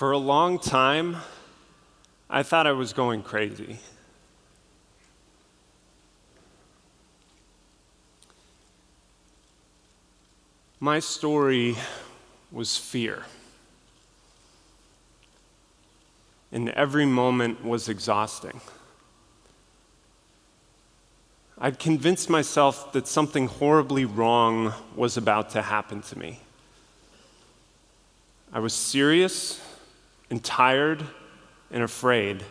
For a long time, I thought I was going crazy. My story was fear. And every moment was exhausting. I'd convinced myself that something horribly wrong was about to happen to me. I was serious and tired and afraid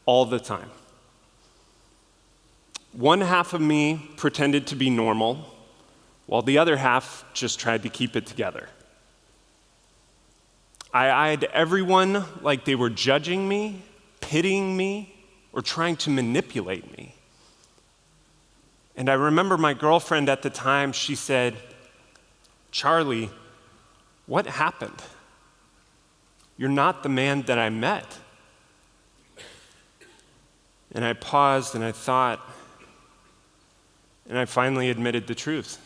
all the time. One half of me pretended to be normal, while the other half just tried to keep it together. I eyed everyone like they were judging me, pitying me, or trying to manipulate me. And I remember my girlfriend at the time, she said, "Charlie, what happened? You're not the man that I met." And I paused and I thought, and I finally admitted the truth.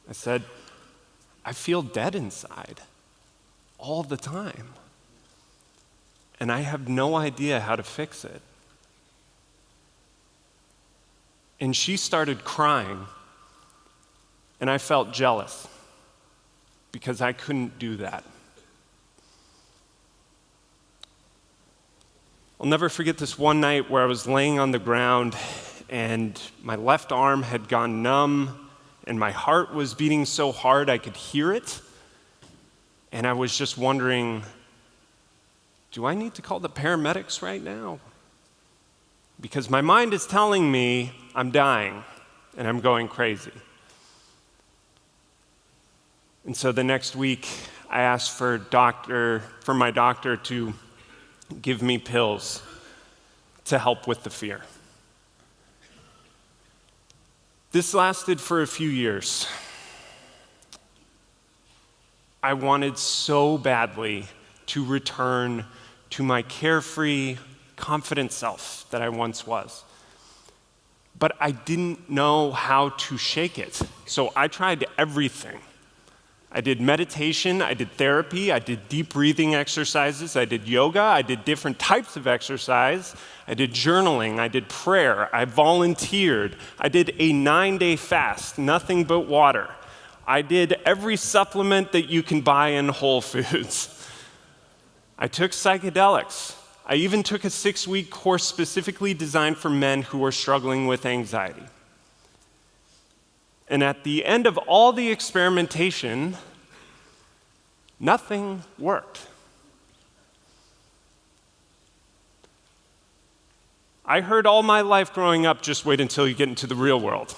I said, "I feel dead inside all the time, and I have no idea how to fix it." And she started crying, and I felt jealous because I couldn't do that. I'll never forget this one night where I was laying on the ground and my left arm had gone numb and my heart was beating so hard I could hear it. And I was just wondering, do I need to call the paramedics right now? Because my mind is telling me I'm dying and I'm going crazy. And so the next week, I asked for my doctor to give me pills to help with the fear. This lasted for a few years. I wanted so badly to return to my carefree, confident self that I once was. But I didn't know how to shake it. So I tried everything. I did meditation, I did therapy, I did deep breathing exercises, I did yoga, I did different types of exercise, I did journaling, I did prayer, I volunteered, I did a 9-day fast, nothing but water. I did every supplement that you can buy in Whole Foods. I took psychedelics. I even took a 6-week course specifically designed for men who were struggling with anxiety. And at the end of all the experimentation, nothing worked. I heard all my life growing up, just wait until you get into the real world.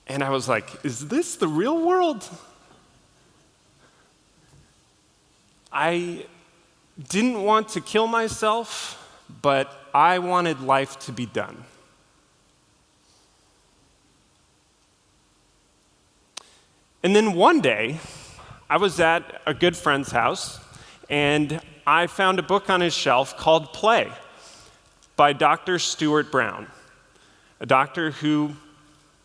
And I was like, is this the real world? I didn't want to kill myself, but I wanted life to be done. And then one day, I was at a good friend's house, and I found a book on his shelf called Play by Dr. Stuart Brown, a doctor who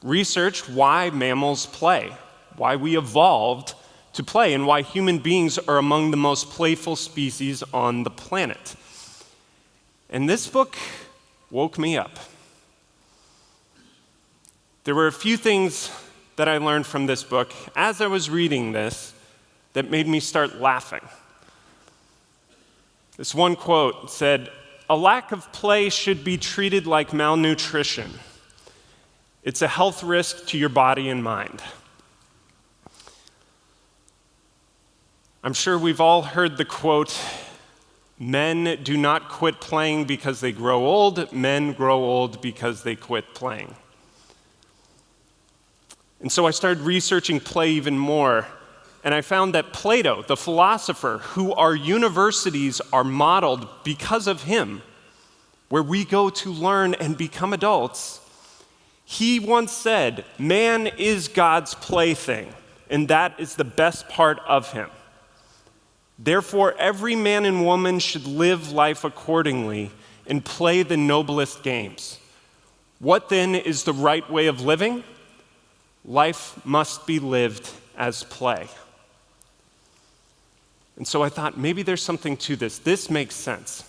researched why mammals play, why we evolved to play, and why human beings are among the most playful species on the planet. And this book woke me up. There were a few things that I learned from this book as I was reading this that made me start laughing. This one quote said, "A lack of play should be treated like malnutrition. It's a health risk to your body and mind." I'm sure we've all heard the quote, "Men do not quit playing because they grow old, men grow old because they quit playing." And so I started researching play even more, and I found that Plato, the philosopher, who our universities are modeled because of him, where we go to learn and become adults, he once said, "Man is God's plaything, and that is the best part of him. Therefore, every man and woman should live life accordingly and play the noblest games. What then is the right way of living? Life must be lived as play." And so I thought, maybe there's something to this. This makes sense.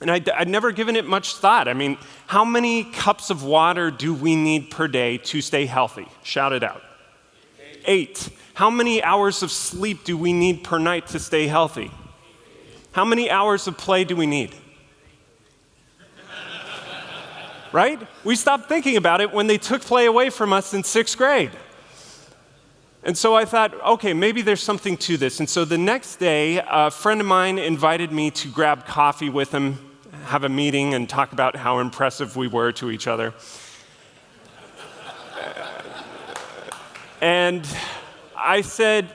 And I'd never given it much thought. I mean, how many cups of water do we need per day to stay healthy? Shout it out. 8. How many hours of sleep do we need per night to stay healthy? How many hours of play do we need? Right? We stopped thinking about it when they took play away from us in 6th grade. And so I thought, okay, maybe there's something to this. And so the next day, a friend of mine invited me to grab coffee with him, have a meeting, and talk about how impressive we were to each other. And I said,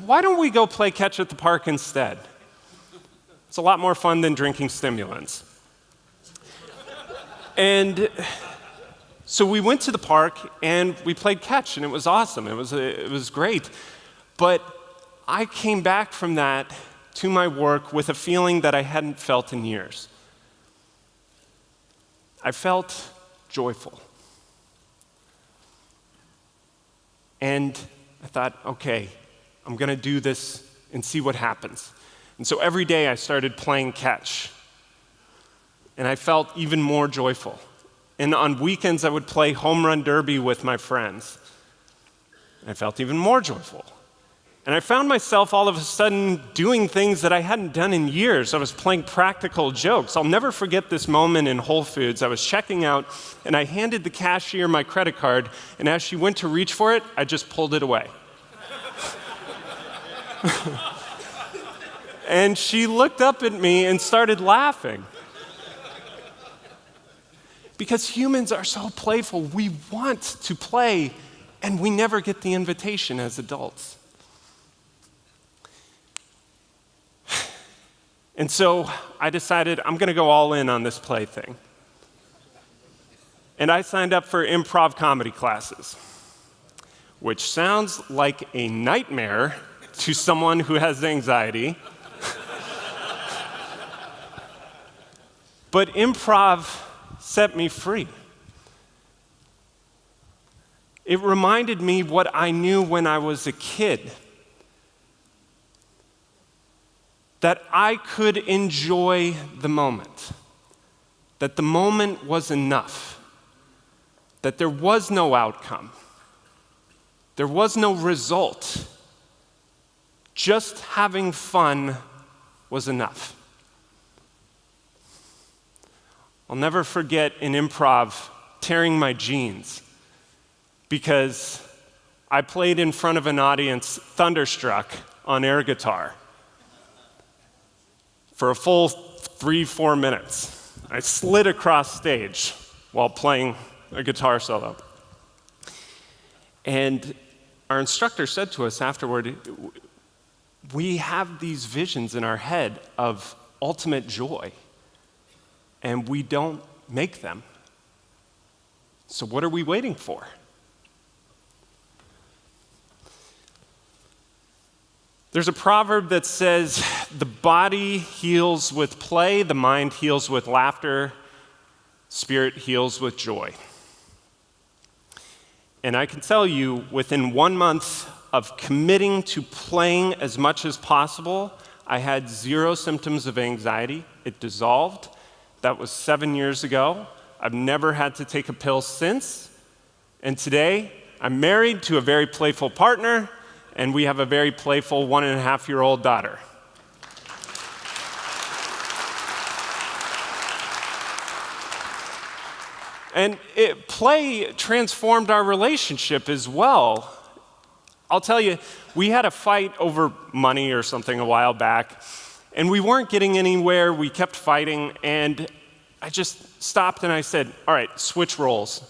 why don't we go play catch at the park instead? It's a lot more fun than drinking stimulants. And so we went to the park and we played catch, and it was awesome. It was great. But I came back from that to my work with a feeling that I hadn't felt in years. I felt joyful. And I thought, okay, I'm going to do this and see what happens. And so every day I started playing catch. And I felt even more joyful. And on weekends I would play home run derby with my friends. And I felt even more joyful. And I found myself all of a sudden doing things that I hadn't done in years. I was playing practical jokes. I'll never forget this moment in Whole Foods. I was checking out, and I handed the cashier my credit card, and as she went to reach for it, I just pulled it away. And she looked up at me and started laughing. Because humans are so playful. We want to play, and we never get the invitation as adults. And so I decided I'm going to go all in on this play thing. And I signed up for improv comedy classes, which sounds like a nightmare to someone who has anxiety. But improv set me free. It reminded me what I knew when I was a kid. That I could enjoy the moment. That the moment was enough. That there was no outcome. There was no result. Just having fun was enough. I'll never forget in improv tearing my jeans because I played in front of an audience thunderstruck on air guitar for a full 3-4 minutes. I slid across stage while playing a guitar solo. And our instructor said to us afterward, we have these visions in our head of ultimate joy. And we don't make them. So what are we waiting for? There's a proverb that says, the body heals with play, the mind heals with laughter, spirit heals with joy. And I can tell you, within 1 month of committing to playing as much as possible, I had 0 symptoms of anxiety. It dissolved. That was 7 years ago. I've never had to take a pill since. And today, I'm married to a very playful partner, and we have a very playful 1.5-year-old daughter. And play transformed our relationship as well. I'll tell you, we had a fight over money or something a while back, and we weren't getting anywhere. We kept fighting, and I just stopped and I said, all right, switch roles.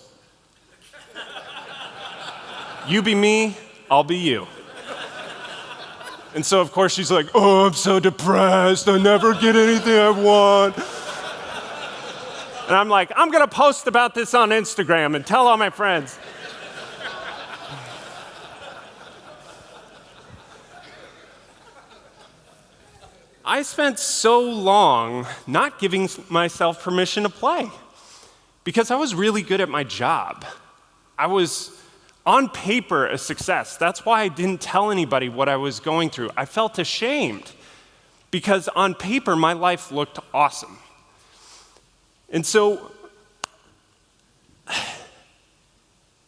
You be me, I'll be you. And so, of course, she's like, oh, I'm so depressed. I never get anything I want. And I'm like, I'm going to post about this on Instagram and tell all my friends. I spent so long not giving myself permission to play because I was really good at my job. I was on paper a success. That's why I didn't tell anybody what I was going through. I felt ashamed because on paper my life looked awesome. And so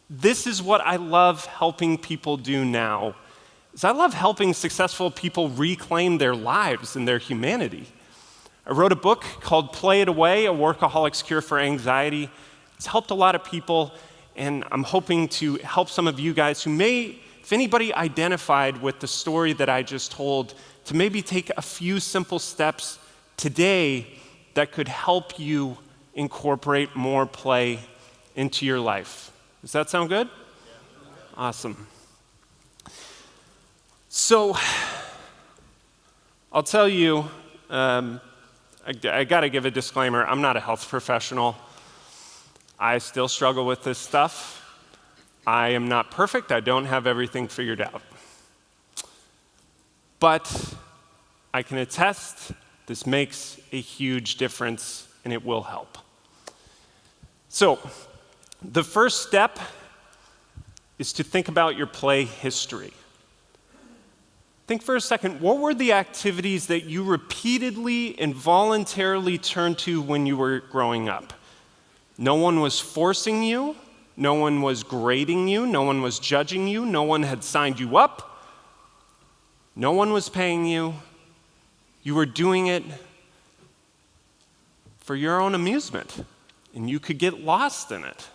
this is what I love helping people do now. Is I love helping successful people reclaim their lives and their humanity. I wrote a book called Play It Away, A Workaholic's Cure for Anxiety. It's helped a lot of people, and I'm hoping to help some of you guys who may, if anybody identified with the story that I just told, to maybe take a few simple steps today that could help you incorporate more play into your life. Does that sound good? Awesome. So, I'll tell you, I got to give a disclaimer. I'm not a health professional. I still struggle with this stuff. I am not perfect. I don't have everything figured out. But I can attest this makes a huge difference, and it will help. So, the first step is to think about your play history. Think for a second, what were the activities that you repeatedly and voluntarily turned to when you were growing up? No one was forcing you, no one was grading you, no one was judging you, no one had signed you up, no one was paying you. You were doing it for your own amusement, and you could get lost in it.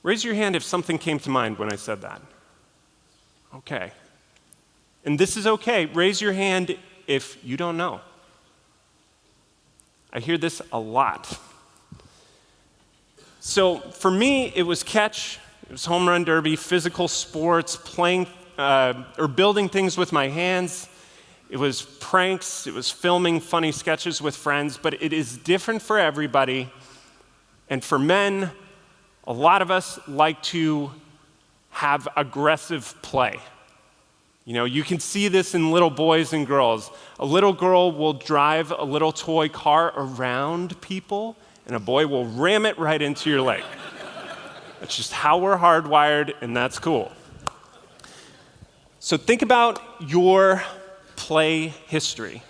Raise your hand if something came to mind when I said that. Okay. And this is okay. Raise your hand if you don't know. I hear this a lot. So for me, it was catch, it was home run derby, physical sports, playing or building things with my hands. It was pranks, it was filming funny sketches with friends, but it is different for everybody. And for men, a lot of us like to have aggressive play. You know, you can see this in little boys and girls. A little girl will drive a little toy car around people, and a boy will ram it right into your leg. That's just how we're hardwired, and that's cool. So think about your play history.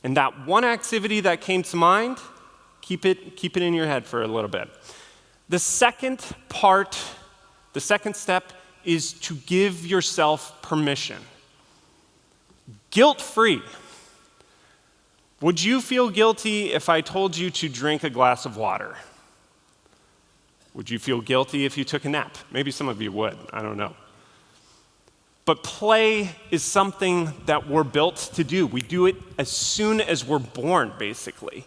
And that one activity that came to mind, keep it in your head for a little bit. The second step is to give yourself permission. Guilt-free. Would you feel guilty if I told you to drink a glass of water? Would you feel guilty if you took a nap? Maybe some of you would, I don't know. But play is something that we're built to do. We do it as soon as we're born, basically.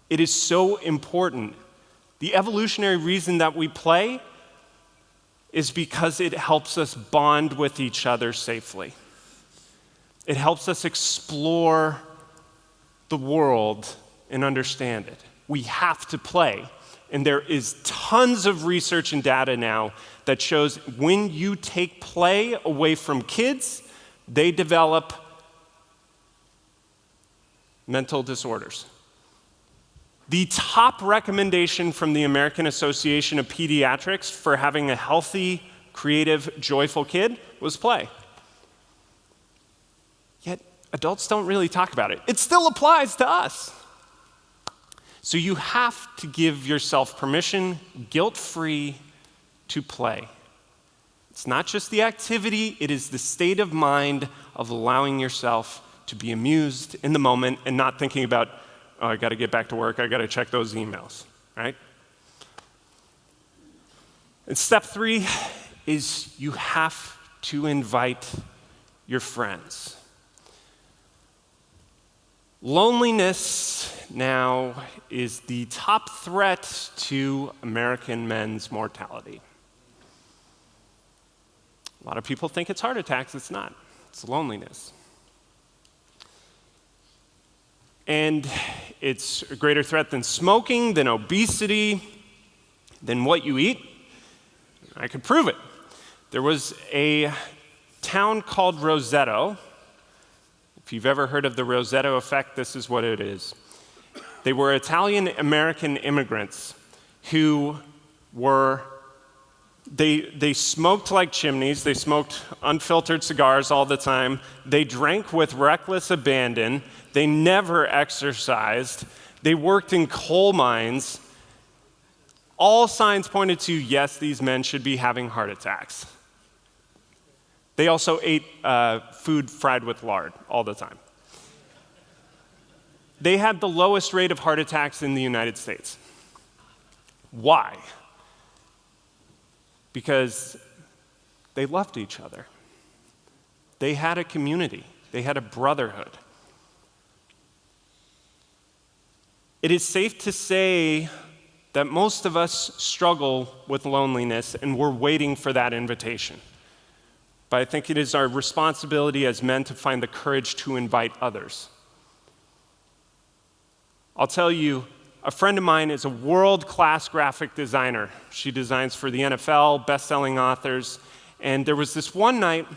It is so important. The evolutionary reason that we play is because it helps us bond with each other safely. It helps us explore the world and understand it. We have to play. And there is tons of research and data now that shows when you take play away from kids, they develop mental disorders. The top recommendation from the American Association of Pediatrics for having a healthy, creative, joyful kid was play. Yet adults don't really talk about it. It still applies to us. So you have to give yourself permission, guilt-free, to play. It's not just the activity, it is the state of mind of allowing yourself to be amused in the moment and not thinking about, oh, I got to get back to work, I got to check those emails, right? And step 3 is you have to invite your friends. Loneliness now is the top threat to American men's mortality. A lot of people think it's heart attacks. It's not. It's loneliness. And it's a greater threat than smoking, than obesity, than what you eat. I could prove it. There was a town called Roseto. If you've ever heard of the Roseto effect, this is what it is. They were Italian-American immigrants who were They smoked like chimneys. They smoked unfiltered cigars all the time. They drank with reckless abandon. They never exercised. They worked in coal mines. All signs pointed to, yes, these men should be having heart attacks. They also ate food fried with lard all the time. They had the lowest rate of heart attacks in the United States. Why? Because they loved each other. They had a community. They had a brotherhood. It is safe to say that most of us struggle with loneliness, and we're waiting for that invitation. But I think it is our responsibility as men to find the courage to invite others. I'll tell you, a friend of mine is a world-class graphic designer. She designs for the NFL, best-selling authors. And there was this one night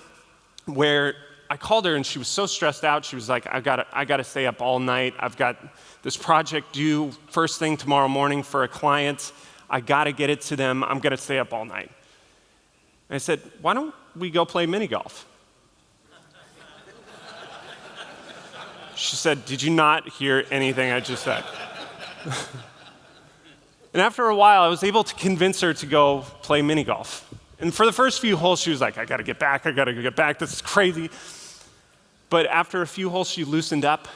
where I called her and she was so stressed out. She was like, I gotta stay up all night. I've got this project due first thing tomorrow morning for a client. I gotta get it to them. I'm gonna stay up all night. And I said, why don't we go play mini golf? She said, did you not hear anything I just said? And after a while, I was able to convince her to go play mini golf. And for the first few holes, she was like, I gotta get back, this is crazy. But after a few holes, she loosened up,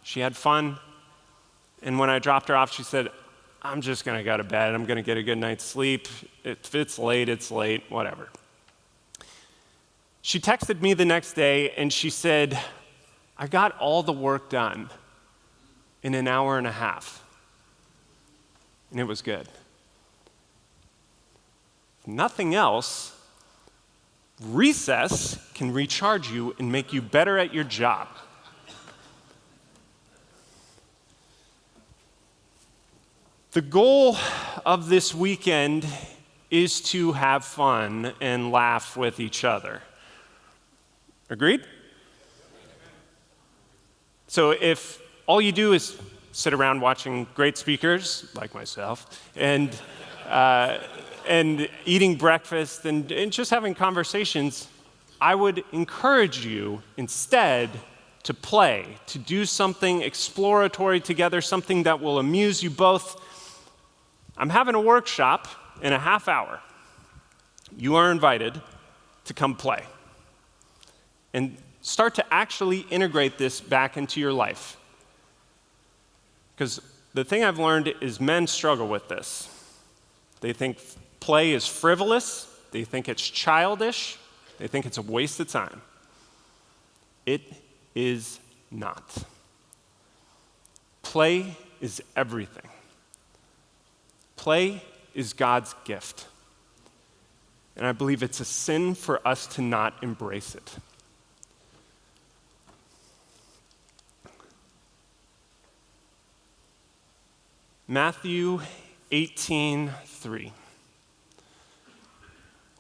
she had fun. And when I dropped her off, she said, I'm just gonna go to bed, I'm gonna get a good night's sleep. If it's late, whatever. She texted me the next day and she said, I got all the work done in an hour and a half. And it was good. If nothing else, recess can recharge you and make you better at your job. The goal of this weekend is to have fun and laugh with each other. Agreed? So if all you do is sit around watching great speakers, like myself, and eating breakfast and just having conversations, I would encourage you instead to play, to do something exploratory together, something that will amuse you both. I'm having a workshop in a half hour. You are invited to come play and start to actually integrate this back into your life. Because the thing I've learned is men struggle with this. They think play is frivolous, they think it's childish, they think it's a waste of time. It is not. Play is everything. Play is God's gift. And I believe it's a sin for us to not embrace it. Matthew 18:3.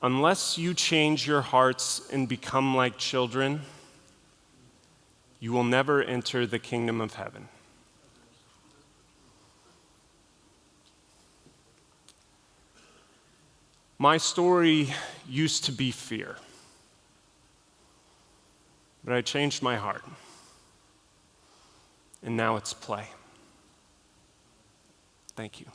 Unless you change your hearts and become like children, you will never enter the kingdom of heaven. My story used to be fear, but I changed my heart, and now it's play. Thank you.